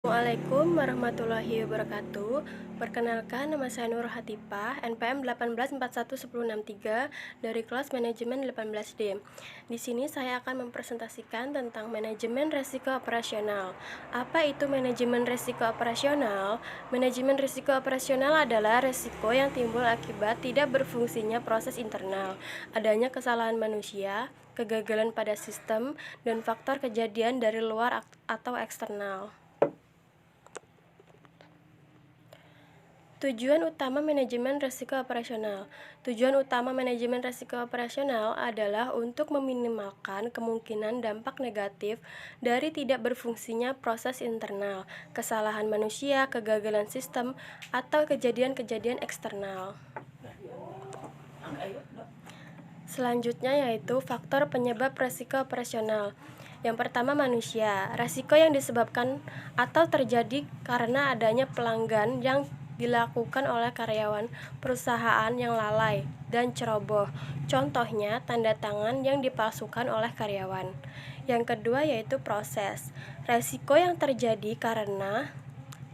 Assalamualaikum warahmatullahi wabarakatuh. Perkenalkan, nama saya Nur Hatipah, NPM 18411063 dari kelas manajemen 18D. Di sini saya akan mempresentasikan tentang manajemen risiko operasional. Apa itu manajemen risiko operasional? Manajemen risiko operasional adalah risiko yang timbul akibat tidak berfungsinya proses internal, adanya kesalahan manusia, kegagalan pada sistem, dan faktor kejadian dari luar atau eksternal. Tujuan utama manajemen risiko operasional. Tujuan utama manajemen risiko operasional adalah untuk meminimalkan kemungkinan dampak negatif dari tidak berfungsinya proses internal, kesalahan manusia, kegagalan sistem, atau kejadian-kejadian eksternal. Selanjutnya yaitu faktor penyebab risiko operasional. Yang pertama, manusia. Risiko yang disebabkan atau terjadi karena adanya pelanggan yang dilakukan oleh karyawan perusahaan yang lalai dan ceroboh. Contohnya, tanda tangan yang dipalsukan oleh karyawan. Yang kedua yaitu proses. Risiko yang terjadi karena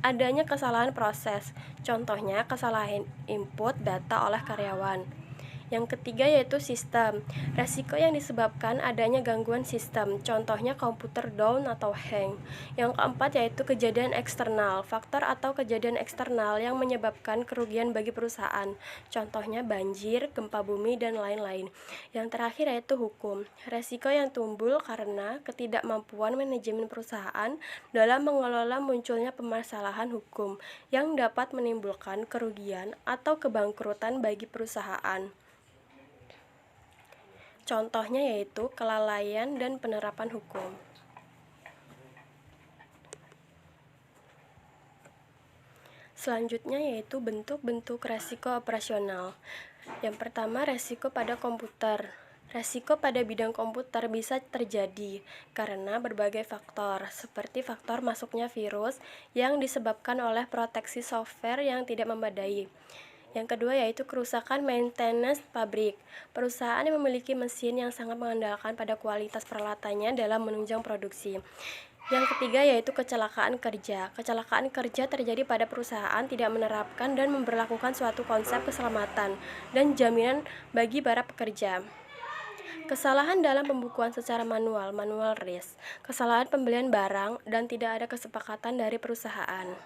adanya kesalahan proses. Contohnya, kesalahan input data oleh karyawan. Yang ketiga yaitu sistem. Resiko yang disebabkan adanya gangguan sistem, contohnya komputer down atau hang. Yang keempat yaitu kejadian eksternal. Faktor atau kejadian eksternal yang menyebabkan kerugian bagi perusahaan, contohnya banjir, gempa bumi, dan lain-lain. Yang terakhir yaitu hukum. Resiko yang timbul karena ketidakmampuan manajemen perusahaan dalam mengelola munculnya permasalahan hukum yang dapat menimbulkan kerugian atau kebangkrutan bagi perusahaan. Contohnya yaitu kelalaian dan penerapan hukum. Selanjutnya yaitu bentuk-bentuk risiko operasional. Yang pertama, risiko pada komputer. Risiko pada bidang komputer bisa terjadi karena berbagai faktor, seperti faktor masuknya virus yang disebabkan oleh proteksi software yang tidak memadai. Yang kedua yaitu kerusakan maintenance pabrik. Perusahaan yang memiliki mesin yang sangat mengandalkan pada kualitas peralatannya dalam menunjang produksi. Yang ketiga yaitu kecelakaan kerja. Kecelakaan kerja terjadi pada perusahaan tidak menerapkan dan memberlakukan suatu konsep keselamatan dan jaminan bagi para pekerja. Kesalahan dalam pembukuan secara manual risk. Kesalahan pembelian barang dan tidak ada kesepakatan dari perusahaan.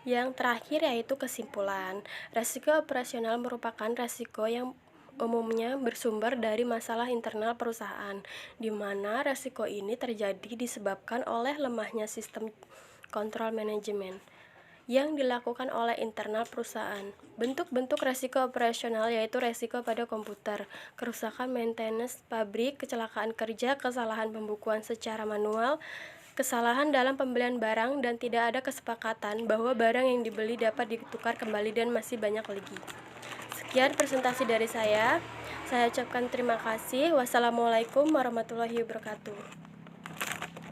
Yang terakhir yaitu kesimpulan. Risiko operasional merupakan risiko yang umumnya bersumber dari masalah internal perusahaan, di mana risiko ini terjadi disebabkan oleh lemahnya sistem kontrol manajemen yang dilakukan oleh internal perusahaan. Bentuk-bentuk risiko operasional yaitu risiko pada komputer, kerusakan maintenance pabrik, kecelakaan kerja, kesalahan pembukuan secara manual, kesalahan dalam pembelian barang, dan tidak ada kesepakatan bahwa barang yang dibeli dapat ditukar kembali, dan masih banyak lagi. Sekian presentasi dari saya. Saya ucapkan terima kasih. Wassalamualaikum warahmatullahi wabarakatuh.